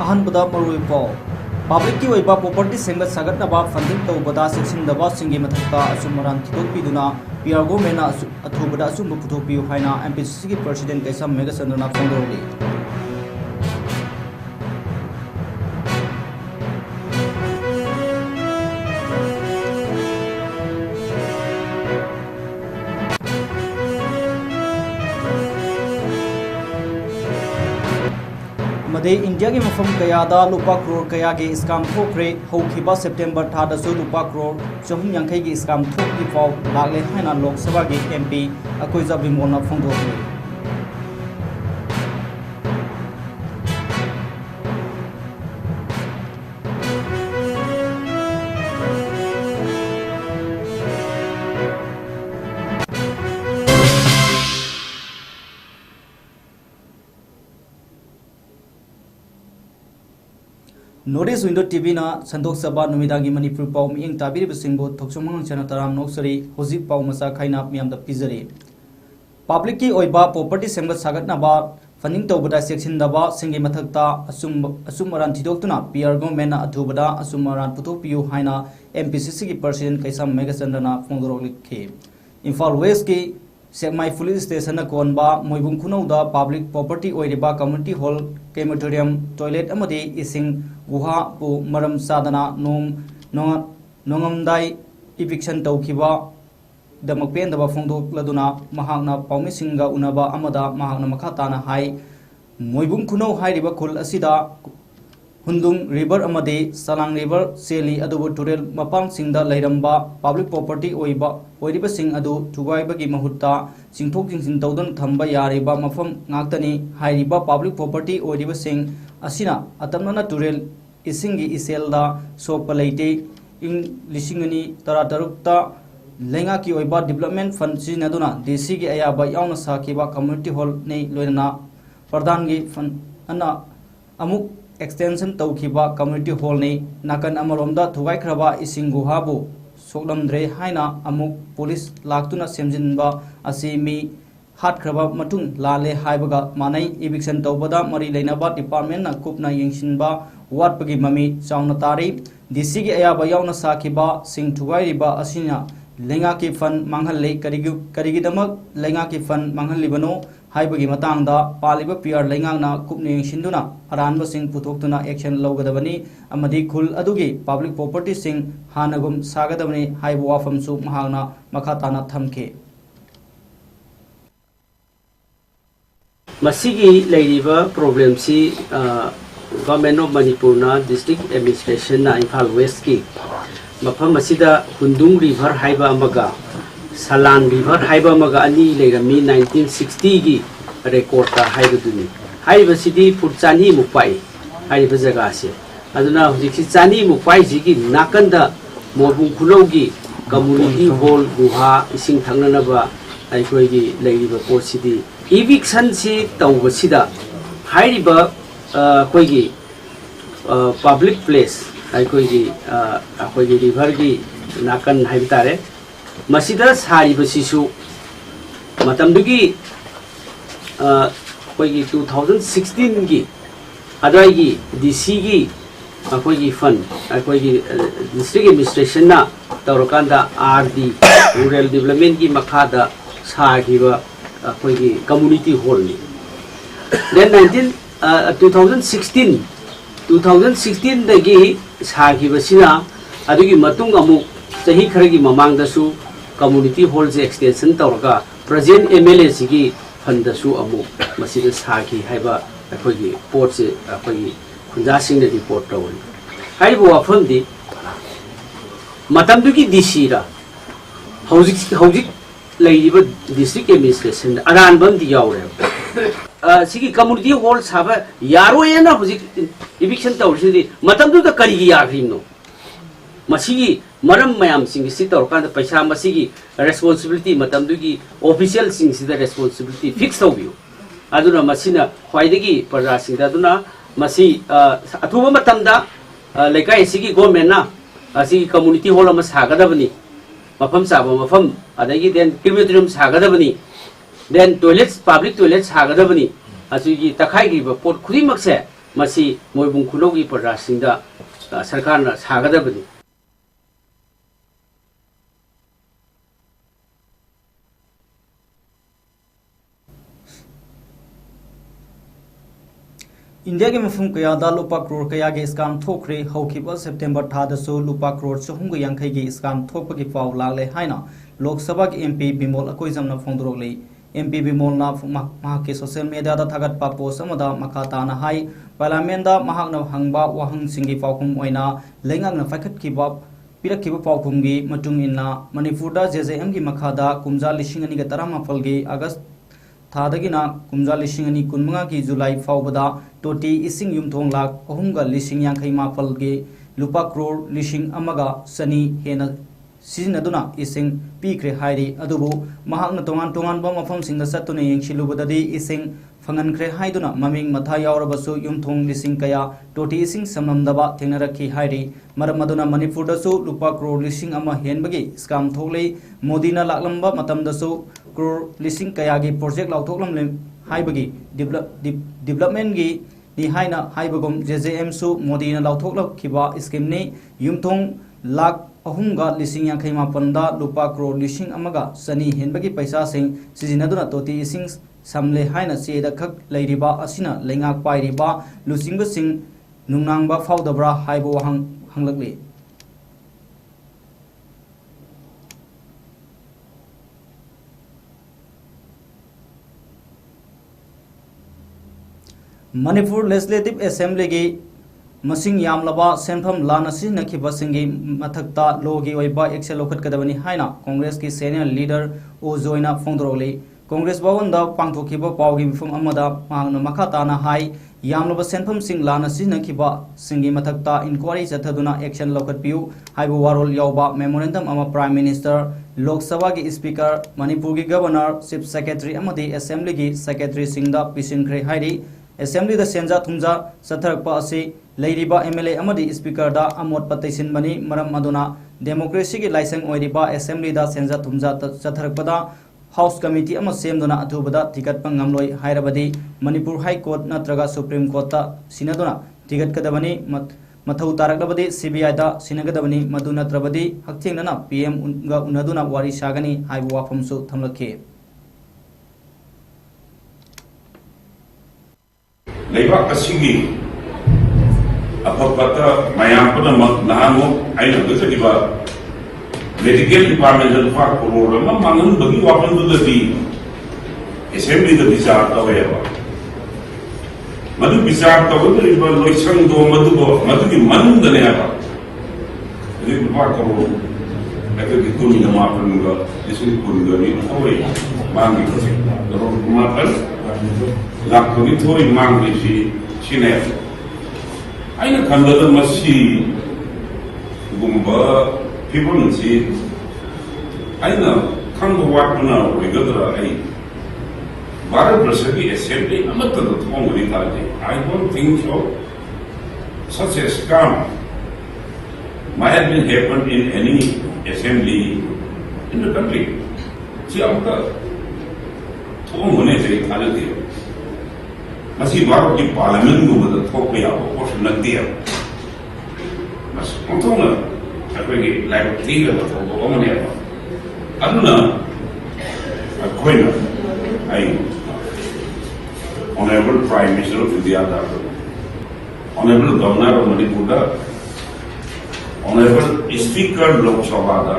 अहनबदा मरुई पाव पब्लिक की वैबा प्रॉपर्टी सेमगत सागतनबा फंडिंग तौबदा सेक्सिंदबा सिंगी मथक्ता असुमरान थिदोकपिदुना पीआर गवर्नमेंट अथुबदा असुम पुथोकपियु हाइना एमपीसीसी की प्रेसिडेंट कैसम मेगाचंद्रना फोंदोरली इंडिया की मफम कयादा लुपा करोड़ कया के स्काम थोक्रे हौखिबा सेप्टेम्बर थादसु लुपा करोड़ 450 की स्काम थोकि फाव लागले हाइना लोकसभा की एमपी अकोइजा बिमोना फोंदोकले नॉर्थ विंडो टीवी ना संदोक सभा नुमिदांगी मणिपुर पाव मिंग ताबिरिब सिंगबो थोक्सुमंग चना तराम नोक्सरी होजिक पाव मसा खाइना मियाम द पिजरी पब्लिक की ओइबा प्रॉपर्टी सेमगत सागतनाबा फंडिंग तौबदा सेक्शन दबा सिंगी मथक्ता असुमरान थिदोक्तुना पीआर गवर्नमेंट अथुबदा असुमरान पुथोकपियु हाइना एमपीसीसी की प्रेसिडेंट कैसम मेगाचंद्रना फोंदोरलिखे इम्फाल वेस्ट की सेकमाई पुलिस स्टेशन कोनबा मोइबुंग खुनौदा पब्लिक प्रॉपर्टी ओइरिबा कम्युनिटी हॉल क्रेमेटोरियम टॉयलेट अमदी इसिंग गुहा पु मरम सादना नोंगमदाई इविक्शन तौखिबा दमक पेंदबा फोंदोकलदुना महांगना पाउमिसिंगा उनबा अमदा महांगना मखाताना हाई मोइबुंग खुनौ हाइरिबा खुल असिदा हुंदुंग रिवर अमदी सलांग रिवर सेली अदुबु टुरेल मपांग सिंगदा लैरंबा पब्लिक प्रॉपर्टी ओइरिबा सिंग अदु थुगाइबगी महुत्ता चिंथोक चिंसिन तौदन थंबा यारिबा मफम ngaktani हाइरिबा पब्लिक प्रॉपर्टी ओइरिबा सिंग असिना अतमना टुरेल इसिंगी इसेलदा सोप लेते इन लिसिंगनी तरातरुक्ता लेंगा की ओइबा डेवलपमेंट फंड सिनदुना डीसी की अयाबा यावना साखिबा कम्युनिटी हॉल ने लोइना प्रधान की फंड अना अमुक एक्सटेंशन तौखिबा कम्युनिटी हॉल ने नाकन अमरोमदा थुगाइख्रबा इसिंग गुहाबु सोकलमद्रे हाइना अमुक पुलिस लाक्तुना सेमजिनबा असि मी हाटख्रबा मतुंग लाले हाइबगा मानै इविक्शन तौबदा मरी लेनाबा डिपार्टमेंट ना कुपना यंगसिनबा वाटपगी ममी चाउना तारी डीसी की अयाबा यावना साखिबा सिंग थुगाइरिबा असिना लेंगा की फंड मांगहल्ले करिगिदमक लेंगा की फंड मांगहल्लिबनो हाइबगी मतांगदा पालिबा पीआर लेंगांगना कुपने यंगसिनदुना अरानबा सिंग पुथोक्तुना एक्शन लौगदबनी अमदी खुल अदुगी पब्लिक प्रॉपर्टी सिंग हानगुम सागदबनी हाइबो वाफमसु महांगना मखाताना थमखे मसीगी लेरिबा प्रॉब्लम सी गवर्नमेंट ऑफ मणिपुर ना डिस्ट्रिक्ट एडमिनिस्ट्रेशन ना इम्फाल वेस्ट की मफम असिदा हुंदुंग रिवर हाइबा अमगा सलांग रिवर हाइबा अमगा अनी लेगमी 1960 की रेकॉर्ड ता हाइबदुनी हाइबसिदी फुटचानी मुपाई हाइबा जगह से अदुना हुजिकि चानी मुपाई जिगी नाकंदा मोबुंग खुनौगी कम्युनिटी हॉल गुहा इसिंग थंगनबा आइखोइगी लेरिबा पोसिदी इविक्शन से तौबसिदा हाइरिबा कोइगी पब्लिक प्लेस आइखोइगी आखोइगी रिवर की नाकन हाइबतारे मसिदा सारिबसिसु मतमदुगी कोइगी 2016 की अदवाइगी डीसी की आखोइगी फंड आखोइगी डिस्ट्रिक्ट एडमिनिस्ट्रेशन ना तौरकांदा आरडी रूरल डेवलपमेंट की मखादा सागिबा आखोइगी कम्युनिटी हॉल नि देन 2016 दगी सागिबसिना अदुगी मतुंग अमु सही खरगी ममांगदसु कम्युनिटी हॉल से एक्सटेंशन तौरगा प्रेजेंट एमएलए सिगी फंदसु अमु मसिदा सागी हाइबा अखोइगी पोर्ट से अखोइगी खुंजासिंग ने रिपोर्ट तौरी हाइबो वाफंदी मतमदुगी डीसी रा हौजिक लेरिबा डिस्ट्रिक्ट एडमिनिस्ट्रेशन अरानबम दी यावरे सिगी कम्युनिटी हॉल साबा यारोयना हौजिक इविक्शन तौरसिदी मतमदुदा करिगी याग्रिनो मसीगी मरम मयाम सिंग सि तौरकांदा पैसा मसीगी रेस्पॉन्सिबिलिटी मतमदुगी ऑफिशियल सिंग सिदा रेस्पॉन्सिबिलिटी फिक्स तौबियो अदुना मसीना ख्वाइदगी प्रजा सिंदा अदुना मसी अथुबा मतमदा लेकाय सिगी गवर्नमेंट ना असी कम्युनिटी हॉल अमा सागदबनी मफम साबा मफम अदगी देन क्रिमेटोरियम सागदबनी देन टॉयलेट्स पब्लिक टॉयलेट्स सागदबनी असिगी तखाइगी पोट खुदिमक से मसी मोइबुंग खुनौगी प्रजासिंगदा सरकारना सागदबनी इंडिया के मफम कयादा लुपा करोड़ कया के स्काम थोखरे हौखिबा सेप्टेम्बर थादसु लुपा करोड़ चहुम यांखै के स्काम थोपगी पाव लाले हाइना लोकसभा के एमपी बिमोल अकोइजमना फोंदरोले एमपी बिमोलना के सोशल मीडिया दा थागतपा पोस्ट अमदा मखाताना हाई पार्लियामेंट दा महाकना हंगबा वाहंग सिंगी पावकुम ओइना लेंगांगना फाइखतखिबा पिरखिबा पावकुमगी मतुंग इन्ना मणिपुर दा जेजेएम की मखादा कुमजा लिसिंग अनि गतरा माफलगी अगस्त थादगिना कुमजा लिसिंग अनि कुनमंगा की जुलाई फावबदा टोटी इसिंग युमथोंग लाख अहुमगा लिसिंग यांखै माफलगी लुपा करोड़ लिसिंग अमगा सनी हेना सिजनदुना इसिंग पीख्रे हाइरी अदुबु महाकना तोंगान तोंगानबा मफमसिंग दा सत्तुना येंगसिलुबददी इसिंग फंगनख्रे हाइदुना ममिंग मथा यावरबसु युमथोंग लिसिंग कया टोटी इसिंग समनमदबा थेंगनरखी हाइरी मरम अदुना मणिपुर दसु लुपा करोड़ लिसिंग अमा हेनबगी स्काम थोगले मोदीना लाकलंबा मतमदसु करोड़ लिसिंग कया की प्रोजेक्ट लाउथोगलम हाइबगी डेवलपमेंट की नि हाइना हाइबगुम जेजेएम सु मोदीना लाउथोगलखिबा स्कीम नि युमथोंग लाख अहुमगा लिसिंग यांखै मापनदा लुपा करोड़ लिसिंग अमगा सनी हेनबगी पैसा सिंग सिजिनदुना तोटी इसिंग samle haina seda khak leiriba asina lengak pairiba lusingba sing nungnangba faudabra haibo hanglakli Manipur Legislative Assembly gi masing yamlaba senfam lanasi nakhiba singi mathakta logi oiba excel lokhat kadabani haina Congress ki senior leader O Joina Fongdroli Congress Bhavan da pangthokiba pawgi mifum amada mangna makhatana hai yamlaba senfam sing lana sinakhiba singi mathakta inquiry chathaduna action lokatpiu haibu warol yawba memorandum ama Prime Minister Lok Sabha gi Speaker Manipur gi Governor Chief Secretary amadi Assembly gi Secretary singda pisinkhre hairi Assembly da senja thumja satharakpa asi leiriba MLA amadi Speaker da amot pataisin bani maram aduna democracy gi license oiriba Assembly da senja thumja satharakpada House Committee ama semduna athubada ticket pangamloi hairabadi Manipur High Court natraga Supreme Court ta sinaduna ticket kadabani mathau taraklabadi CBI da sinagadabani madu natrabadi hakthengna PM ga unaduna wari sagani haibu wafamsu thamlakhe Leibak asigi apapata mayam puna nahamu aina gusadiba Medical Department of Park Road, Mangan, the weapon to the D. Assembly the Bizarre Tower. Madu Bizarre Tower, Loisan do Madu Man the Neva. Little Park Road. I think it couldn't come up and this is couldn't go in away. Mangi, the road matters. Lakonito, Mangi, she never. I know Kanda must see Gumba. People see, I know, come to work now, we go to a Bharat Assembly, I'm not the home with I don't think so. Such a scam might have been happened in any assembly in the country. See, I'm the home when I say, Must see Bharat Parliament over the top of not there. Must अखोई live थी का तो वो मने अरुणा अखोई ना आई Honorable Prime Minister of India Honorable Governor of Manipur Honorable Speaker Lok Sabha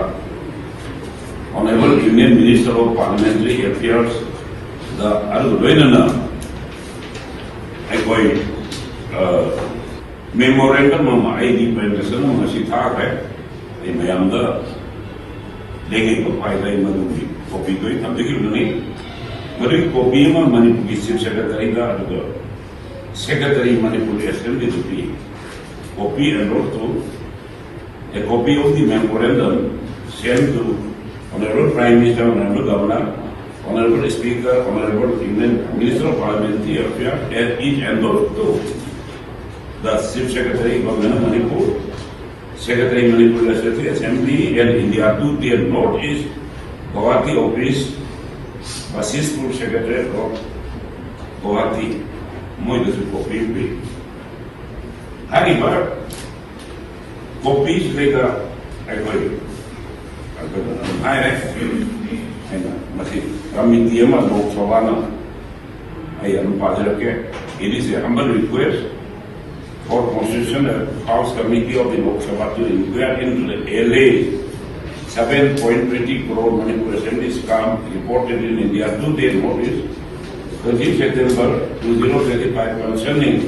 Honorable Union Minister of Parliamentary Affairs the Arunana अखोई memorandum of ID presentation of Masita है Mayanda, Legi Papai Madu, Popi, I'm thinking Mari Popi, Manipur Chief Secretary, Secretary Manipur Assembly to be Popi and wrote to a copy of the memorandum sent to Honorable Prime Minister, Honorable Governor, Honorable Speaker, Honorable Minister of Parliamentary Affairs, and each endorsed to the Chief Secretary of Manipur. Secretary Manipur Legislative Assembly and India to their note is Guwahati Office, Assistant Secretary of Guwahati, Moidasu Kopi, हरिबा copies लेगा अखोई हायरे हैना मसी committee अमा लोक सभा ना आई अम पाजरके it is a humble request for Constitutional House Committee of the Lok Sabha to inquire into the LA 7.20 crore Manipur Assembly scam reported in India 2-day notice 30 September 2025 concerning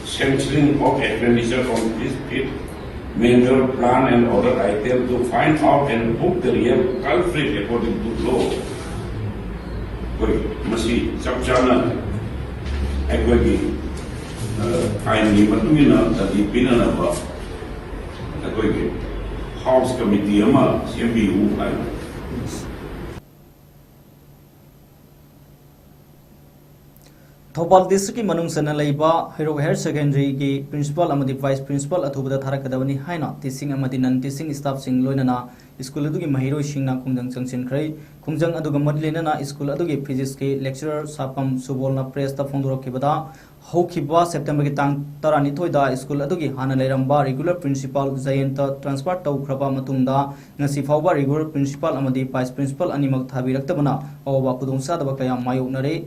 sanctioning of expenditure on this state major plan and other items to find out and book the real culprit according to law. Masi Chapchana Equity Kindly Matumina that the Pinanaba Equity House Committee Ama CMBU. Thoubal district की मनुंग सना लैबा हेरो higher secondary की principal अमदी vice principal अथुबदा थारकदबनी हाइना टीचिंग अमदी नन टीचिंग स्टाफ सिंग लोइनना स्कूल अदुगी महिरो सिंगना खुंजंग चंगसिनख्रै खुंजंग अदुगा मदलेनना स्कूल अदुगी फिजिक्स के लेक्चरर सापम सुबोलना प्रेस ता फोंदोरखिबदा हौखिबा सेप्टेम्बर की तांग 12 दा स्कूल अदुगी हाना लेरंबा रेगुलर प्रिंसिपल जयंत ट्रांसफर तौख्रबा मतुंगदा ngasi fawba रेगुलर प्रिंसिपल अमदी वाइस प्रिंसिपल अनिमक थाबिरक्तबना अवबा खुदोंसादबा कया मायोकनरे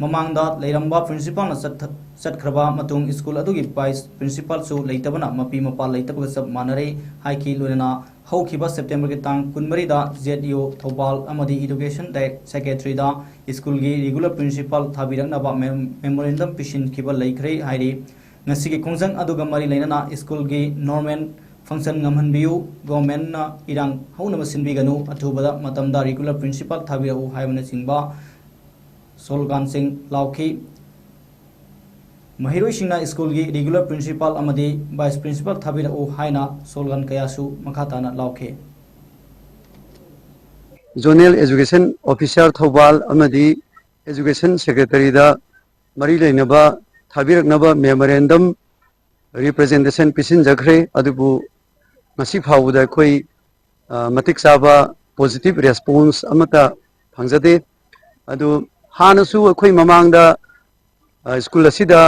ममांगदा लेरंबा प्रिंसिपल चटख्रबा मतुंग स्कूल अदुगी वाइस प्रिंसिपल सु लेतबना मपी मपा लेतबगा सब मानरे हाइकी लोना हौखिबा सेप्टेम्बर की तांग 19 दा जेडीओ थौबाल अमदी एजुकेशन सेक्रेटरी दा स्कूल की रेगुलर प्रिंसिपल थाबिरंगनाबा मेमोरेंडम पिशिन खिबा लेखरे हाइरी ngasi की खोंजंग अदुगा मरी लेना स्कूल की नॉर्मल फंक्शन ngамहनबियु गवर्नमेंट ना इरांग हौनबा सिनबिगनु अथुबदा मतमदा रेगुलर प्रिंसिपल थाबिरउ हाइबना चिंबा सोलगान सिंह लाउखी महिरोई सिंगना स्कूल की रेगुलर प्रिंसिपल अमदी वाइस प्रिंसिपल थाबिरउ हाइना सोलगान कयासु मखाताना लाउखे जोनल एजुकेशन ऑफिसर थौबाल अमदी एजुकेशन सेक्रेटरी दा मरी लेनबा थाबिरकनबा मेमोरेंडम रिप्रेजेंटेशन पिसिन जखरे अदुबु मसी फावुदा कोई मतिक साबा पॉजिटिव रेस्पॉन्स अमता फंगजदे अदु हानसु अखोई ममांगदा स्कूल असिदा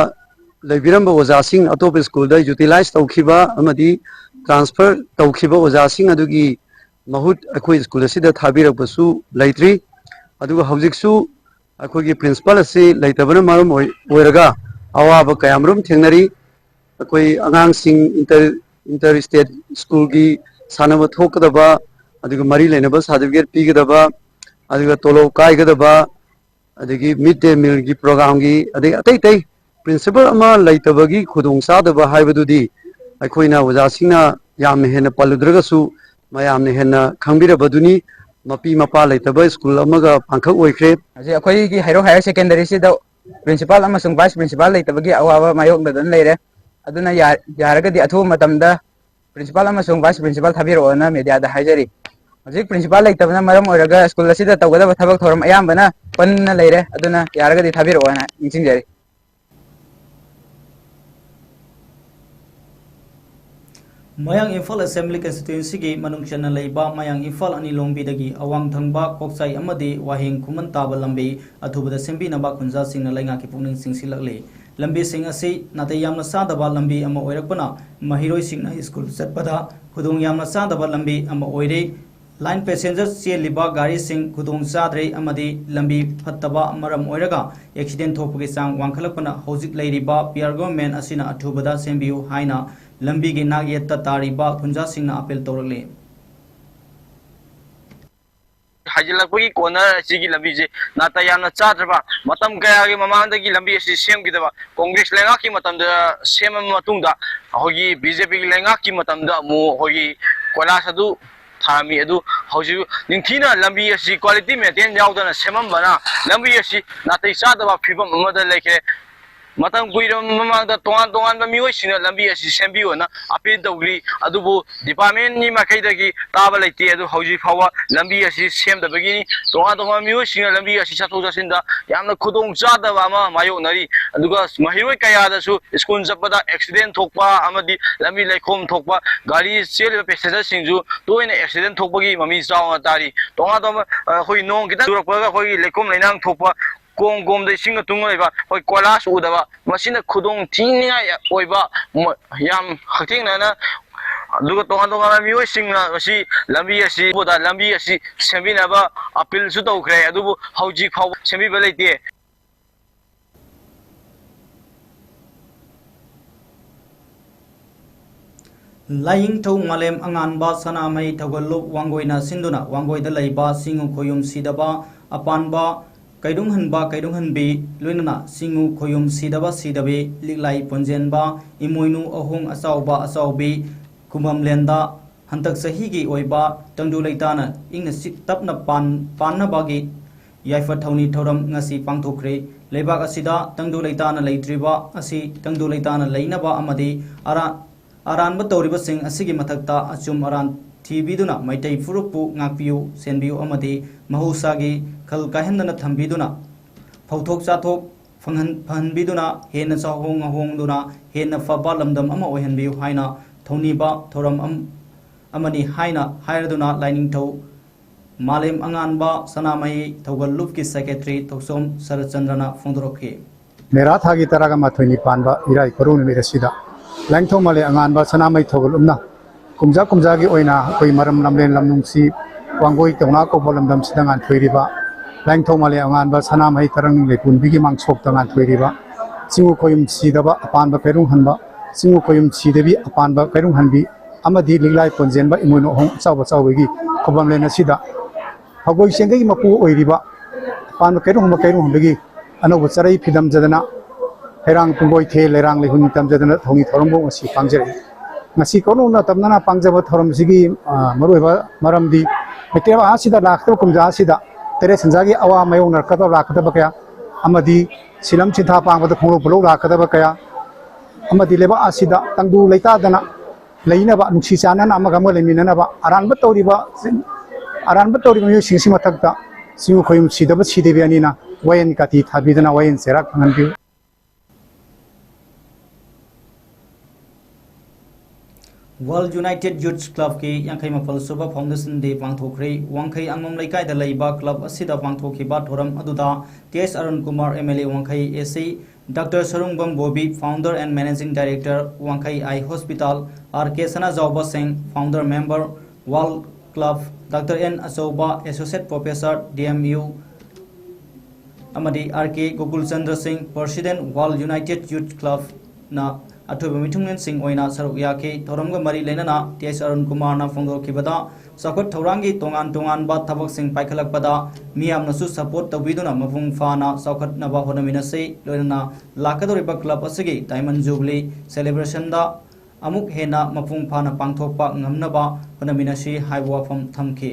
लेबिरंबा ओजासिंग अतोप स्कूल दा यूटिलाइज तौखिबा अमदी ट्रांसफर तौखिबा ओजासिंग अदुगी महूत अखोई स्कूल असिदा थाबिरकबसु लैत्रि अदुगा हौजिकसु अखोगी प्रिंसिपल असि लैतबना मरम ओइरगा अवाबा कयामरुम थेंगनरी अखोई आंगांसिंग इंटर स्टेट स्कूल की सानबा थोकदबा अदुगा मरी लेनबा सर्टिफिकेट पीगदबा अदुगा तोलो कायगदबा अदगी मिड डे मील की प्रोग्राम की अदगी अतै तै प्रिंसिपल अमा लैतबगी खुदोंसादबा हाइबदुदी अखोइना ओजासिंगना याम हेन पलुद्रगसु मयामने हेन खंबिरबदुनी मपी मपा लैतबा स्कूल अमगा पांखक ओइख्रे अजे अखोई की हाइरो हायर सेकेंडरी से द प्रिंसिपल अमसुंग वाइस प्रिंसिपल लैतबगी अवाबा मायोकदन लेरे अदुना यारगदी अथु मतमदा प्रिंसिपल अमसुंग वाइस प्रिंसिपल थाबिरोना मीडिया दा हाइजरी हजिक प्रिंसिपल लेतबना मरम ओइरगा स्कूल असिदा तौगदबा थबक थोरम अयामबना पन्ना लेरे अदुना यारगदी थाबिरोना निचिंजरी मयांग इम्फाल असेंबली कंस्टिट्यूएंसी की मनुंगचना लेबा मयांग इम्फाल अनिलोंबीदगी अवांग थंगबा कोक्साई अमदी वाहिंग खुमन ताबा लंबी अथुबदा सेंबीनबा खुंजा सिंगना लैंगा की पुनिंग सिंगसिलकले लंबी सिंग असि नाते यामना सादबा लंबी अमा ओइरकपना महिरोई सिंगना स्कूल चटपदा खुदोंग यामना सादबा लंबी अमा ओइरे लाइन पैसेंजर चेलिबा गाड़ी सिंग खुदोंग चाद्रे अमदी लंबी फत्तबा मरम ओइरगा एक्सीडेंट थोपगे चांग वांखलकपना हौजिक लैरिबा पियर गवर्नमेंट असिना अथुबदा सेंबियु हाइना लंबी की नागयत तारीबा खुंजा सिंगना अपील तौरले हाजिलकपगी कोनर सिगी लंबी जे नाता यामना चाद्रबा मतम कयागी ममांदगी लंबी असि सेमगिदबा कांग्रेस लेंगा की मतमदा सेम मतुंगदा होगी बीजेपी की लेंगा की मतमदा मु होगी कोलास अदु थामी अदु हौजि निंथीना लंबी असि क्वालिटी मेंटेन यावदना सेममबना लंबी असि नातै चादबा फिबम अमदा लेखे मतम गुइरम ममांगदा तोंगान मियोइसिना लंबी असि सेंबियोना अपील तौग्री अदुबु डिपार्टमेंट नि माखैदगी ताबा लैते अदु हौजि फावा लंबी असि सेमदबगिनी तोंगान मियोइसिना लंबी असि चथौ चसिंदा यामना खुदोंग चादबा अमा मायोनरी अदुगा महिरोय कयादसु स्कूल चपदा एक्सीडेंट थोकपा अमदी लंबी लेखोम थोकपा गाड़ी चेलिबा पैसेंजर सिंजु तोइना एक्सीडेंट थोकपगी ममी चावना तारी तोंगान होई नोंग किता दुरकपगा होई लेखोम लैनांग थोकपा कोम कोम दे सिंग तुंग लेबा होय कोलास उदबा मसिना खुदोंग थिंनिङाय ओइबा याम हथिंगना दुगा तोंगा तोंगा मियो सिंगना मसि लंबी असि बोदा लंबी असि सेमिनाबा अपील सु तौखरे अदुबु हौजी फाव सेमिबा लेते लाइंगथौ मालेम अंगानबा सनामई थगलुप वांगोइना सिंदुना वांगोइदा लैबा सिंगु खोयुम सिदबा अपानबा कैदुंहनबी लोइनना सिंगु खोयुम सिदबा सिदबे लिगलाई पंजेनबा इमोइनु अहोंग असाउबा असाउबी कुममलेंदा हंतक सहीगी ओइबा तंगदु लैताना इंगना तपना पाननाबागी याइफा थौनी थौरम ngasi पांथोखरे लेबाक असिदा तंगदु लैताना लैत्रिबा असि तंगदु लैताना लैनबा अमदी अरानब तौरिबसिंग असिगी मथक्ता अचुम Aran थीबीदुना Meitei फुरुपु ngakpiu senbiu amadi mahusagi khal kahendana thambiduna phauthok chathok phanbiduna hena chahong ahongduna hena faba lamdam ama ohenbiu haina thoniba thoram amani haina hairaduna lining thau malem anganba sanamai thaugallup ki secretary thoksom sarachandrana phongdorokhi मेरा थागी तरह माथोनी पानबा इराई करुन मेरसिदा लैंगथो माले अंगानबा सनामई थोगलुमना कुमजा कुमजा की ओइना कोई मरम लमलेन लमनुंसी वांगोई तौना को बोलमदम सिदंगान थोइरिबा लैंगथो माले अंगानबा सनामई तरंग लेपुन बिगी मांगसोक तंगान थोइरिबा सिंगु कोयुम सिदबा अपानबा पेरुंग हनबा सिंगु कोयुम सिदेबी अपानबा पेरुंग हनबी अमदी लिगलाई पंजेनबा इमुनो हों चावबा चावबगी खोबमलेन सिदा हगोई सेंगई मपु ओइरिबा अपानबा पेरुंग हनबगी अनोब चरई फिदम जदना हेरांग पुंगोई थे लेरांग लेहुन तम जदना थोंगी थोरमबो ngasi पांगजरे ngasi कोनो न तमना पांगजब थोरमसिगी मरुबा मरमदी मेटेबा आसिदा लाखतो कुमजा आसिदा तेरे संजागी अवा मयो नरकतो लाखतब कया अमदी सिलम चिथा पांगबद खोलो बलो लाखतब कया अमदी लेबा आसिदा तंगदु लैतादना लैनबा नुक्सी चानना अमगम लेमिननबा अरानब तौरिबा मियो सिंगसि मथक्ता सिंगु खोयम सिदब सिदेबियानिना वायन काती थाबिदना वायन सेराक फंगनबिउ वर्ल्ड यूनाइटेड यूथ क्लब की यांखै मफल सुबा फाउंडेशन डे पांथोखरे वांखै अंगमम लैकाय दा लैबा क्लब असिदा पांथोखिबा थोरम अदुदा TS Arun Kumar MLA Wangkhei AC doctor Sarungbam Bobby founder and managing director Wangkhei eye hospital RK Sana Jaoba Singh founder member world club doctor N Achouba associate professor DMU अमदी RK Gokul Chandra Singh president world united youth club ना अथोब मिथुंगन सिंह ओइना सरुक याके थोरमग मरी लेना टीएस अरुण कुमार ना फोंदोखिबदा सखत थौरांगी तोंगान तोंगान बा थबक सिंह पाइखलकपदा मियामनसु सपोर्ट तबिदुना मफुंग फाना सखत नबा होनमिनसे लोइना लाकदोरिबा क्लब असगी डायमंड जुबली सेलिब्रेशन दा अमुक हेना मफुंग फाना पांथोकपा ngamnaba होनमिनसे हाइबो वाफम थमखि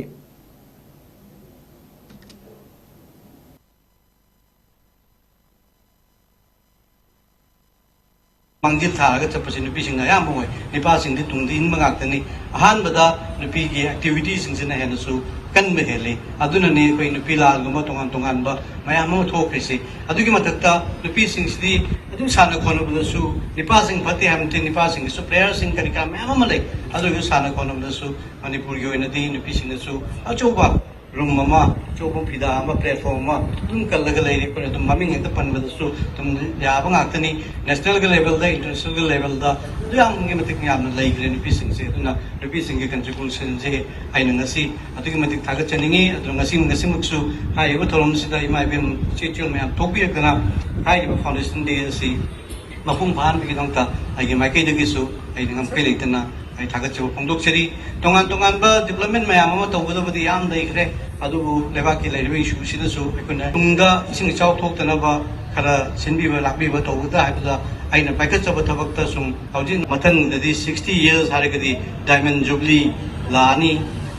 मांगिल थारगा चपसे नुपीसिंग अयाम होय निपासिंग तुंगदि इन मंगाक्तनी अहानबदा नुपी की एक्टिविटीज सिंगसिना हेनसु कन्बे हेले अदुनने कोई नुपी लालगुमा तोंगान तोंगानबा मयाम म थोखरिसे अदुगी मथक्ता नुपीसिंग सिदि अदु साना खोनबदसु निपासिंग फते हमते निपासिंग सु प्लेयर सिंग करिका मयाम म ले अदुगी साना खोनबदसु मणिपुर की ओइनदि नुपीसिंगसु अचौबा रूम ममा चौबम फिदा अमा प्लेटफॉर्म मा तुम कलग लेरि पर तुम ममिंग हेत पनबदसु तुम याबा गाक्तनी नेशनल के लेवल दा इंटरनेशनल के लेवल दा दुयांगे मतिक याम लेग्रे नुपीसिंग से दुना नुपीसिंग के कंट्रीब्यूशन से आइना ngasi अदुगी मतिक थागत चनिंगी अदु ngasi मुक्सु हाइबो थोरम सिदा इमाइबेम चेचुल मयाम तोपिरकना हाइबो फाउंडेशन डे से मफुंग फान बिगिदंता आइगे माइकै दगिसु आइना ngam kai leitana ai थागत चो फोंदोक चरी तोंगान तोंगान बा डेवलपमेंट मयाम म तौबदबदि याम दैखरे अदुबु लेबाकी लेरिबे इशू सिदसु एकोना तुंगा इसिंग चाव थोक्तनबा खरा सिनबिबा लाकबिबा तौबदा हाइबदा आइना पाइकत चब थबकता सुम हौजिन मथन ददि 60 इयर्स हारगदि डायमंड जुबली लानी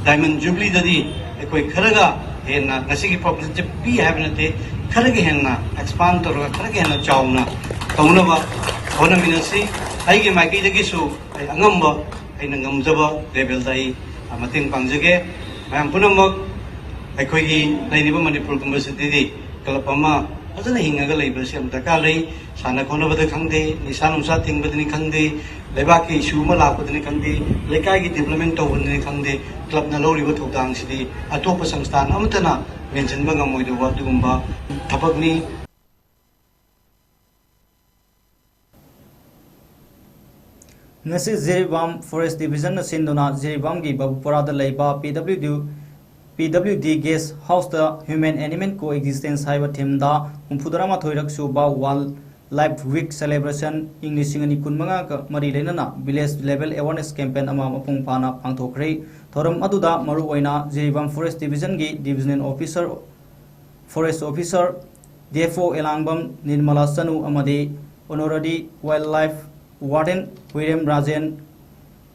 डायमंड जुबली ददि एकोइ खरगा हेना ngasi की पॉपुलेशन पी हाइबनते खरगे हेना एक्सपांड तोरगा खरगे हेना चावना तौनबा होनमिनसी आइगे माइकै दगिसु अंगम्बा आइना ngamjaba लेवल दाई मतेंग पांजगे मैम पुनमक अखोगी लेनिबा मणिपुर गुम्बसिदि क्लब अमा फजना हिंगागा लेबसे हम दरकार लई साना खोनबद खंगदे निसा नुसा तिंगबदनि खंगदे लेबाकी इशू म लापदनि खंगदे लेकाई की डेवलपमेंट तौबदनि खंगदे क्लब न लौरिबा थौदांग सिदि अतोप संस्थान अमतना mention बंगमोइदो वादुगुम्बा थबकनी ngasi Jiribam Forest Division na sinduna Jiribam gi Babupara da leiba PWD Guest House da Human Animal Coexistence haiba theme da umfudarama thoirak suba Wildlife Week celebration Englishingani kunmanga ka mari lenana village level awareness campaign ama mapung pana pangthokre thoram aduda maru oina Jiribam Forest Division gi divisional officer Forest Officer DFO Elangbam Nirmala Sanu amadi Honorary Wildlife Warden William Rajan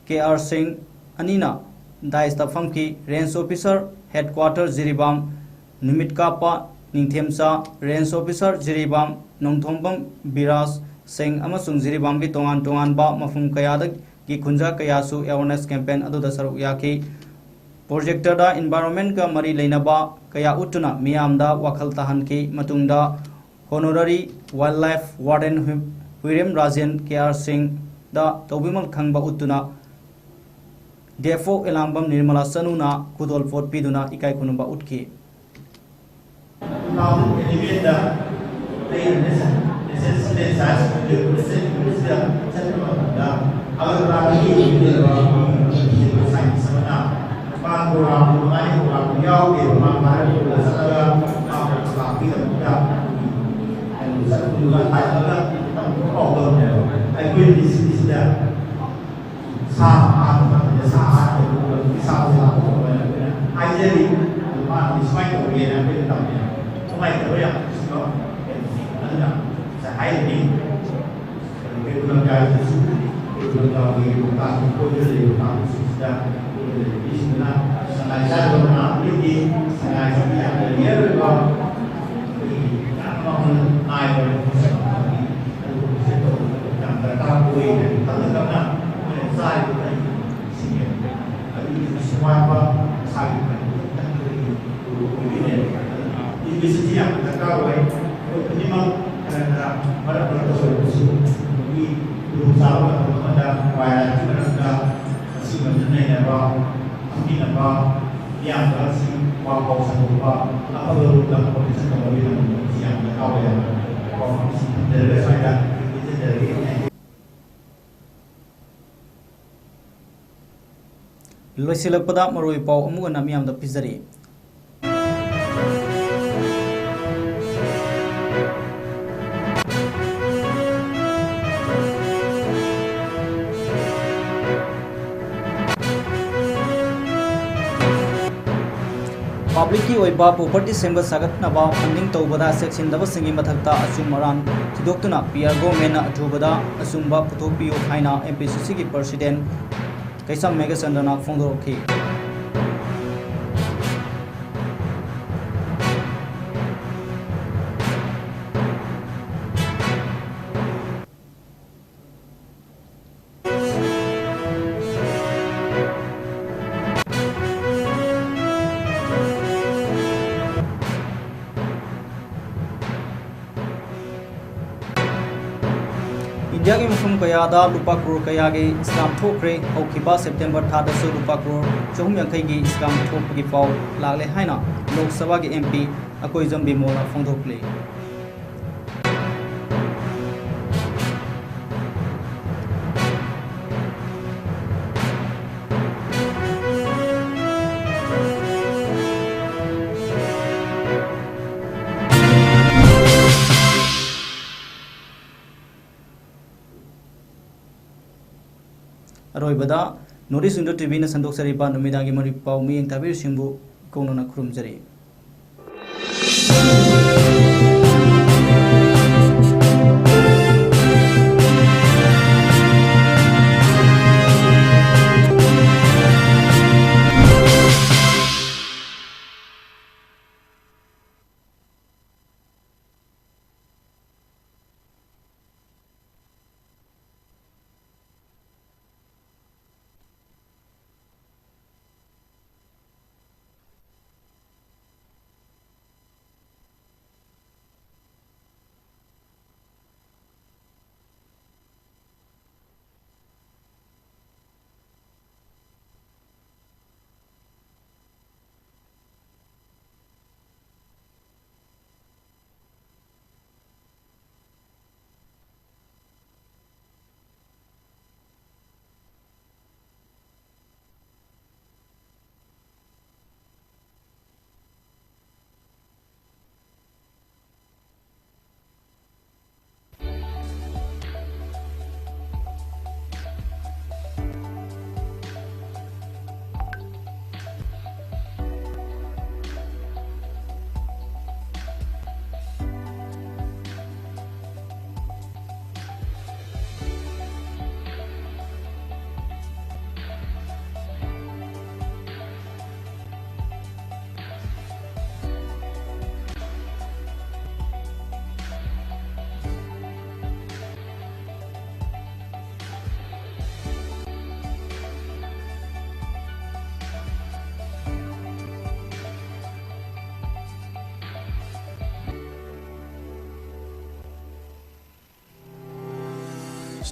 KR Singh Anina Daista Famki Range Officer Headquarter Jiribam Numit Kapa Ningthemsa Range Officer Jiribam Nongthombam Biras Singh amasung Jiribam gi tongan ba mafum kayada gi khunja kayasu awareness campaign aduda saruk yaki projector da environment ka mari leinaba kaya utuna miyamda wakhal tahan ki matungda Honorary Wildlife Warden William Rajan KR Singh da Tobimal Khangba utuna DFO Elambam Nirmala Sanuna Kudol Fort Piduna Ikai Kunumba Utki Loisilakpada maroi pau amuga namiyam da pizari Public ki oiba property semba sagatnaba funding tawbada section daba singi mathakta asum maran thidoktuna PR government ajubada asumba puthokpiyo haina MPCC ki president Kaisam Megasandana Fondoroki India ki mufum kaya da lupa crore kaya ge Islam thokre haukiba September thada su lupa crore 450 gi Islam thok gi pau lagle haina Lok Sabha gi MP akoi jambi mola phongthokle Aroibada Notice Indo TV na sandok saripa numidagi maripau mi ang tabir simbu kono na krumjari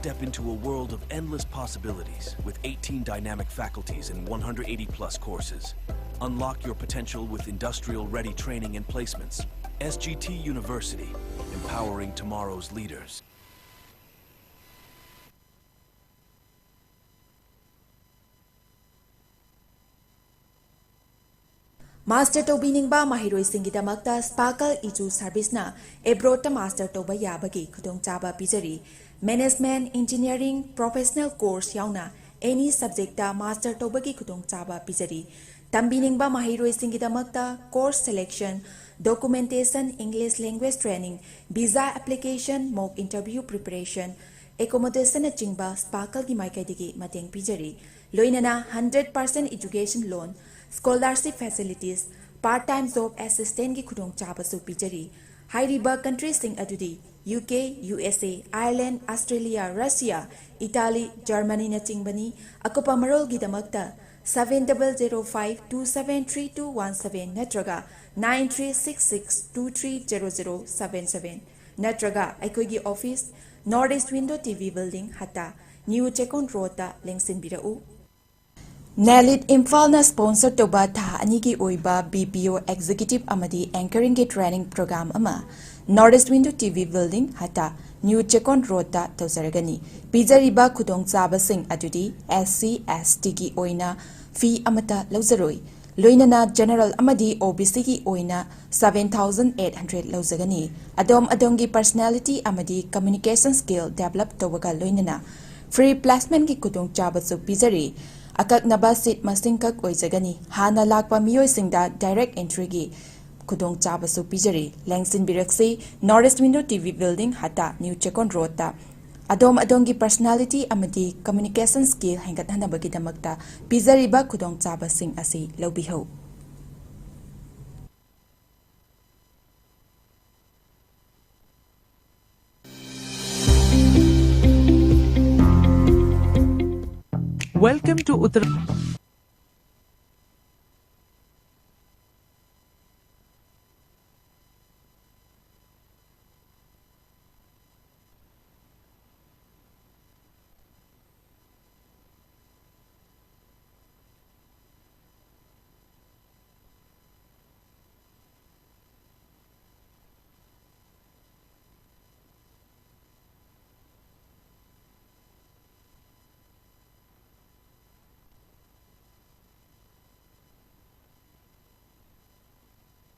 step into a world of endless possibilities with 18 dynamic faculties and 180 plus courses. Unlock your potential with industrial-ready training and placements. SGT University, empowering tomorrow's leaders. Master Tobiningba Mahiroi Singidamakta Sparkle Iju Servicena Ebrota Master Toba Yabagi Kudong Chaba Pizari Management Engineering Professional Course Yauna any subjecta Master Tobagi Kudong Chaba Pizari Tambiningba Mahiroi Singidamakta Course Selection Documentation English Language Training Visa Application Mock Interview Preparation Accommodation Chingba Sparkle Gi Maikaidigi Mateng Pizari Loinana 100% Education Loan Scholarship Facilities, Part-time Job Assistant ki khudong chabasu pijari. Hairiba countries sing adudi UK, USA, Ireland, Australia, Russia, Italy, Germany na chingbani. Akopa marol gidamakta 7005273217 natraga 9366230077 natraga aikoigi office Northeast Window TV Building Hata New Chekon Road ta lengsin birau. Nalit Imphal na sponsor toba tha anigi oiba BPO Executive Amadi Anchoring ki Training Program ama Northeast Window TV Building Hata New Chekon Road ta tawzaragani pijariba khudong chaba sing adudi SC ST ki oina fee amata lawzaroi loinana general amadi OBC ki oina 7800 lawzagani adom adongi personality amadi communication skill develop tobaga loinana free placement ki khudong chaba su pijari Akak naba seat masingkak oizagani hana lakpa miyoi singda direct entry gi kudong chaba su pijari lengsin biraksi Northeast Window TV Building Hata New Chekon Road ta adom adongi personality amadi communication skill hengat hanabagi damakta pijari ba kudong chaba sing asi lawbiho Welcome to Uttar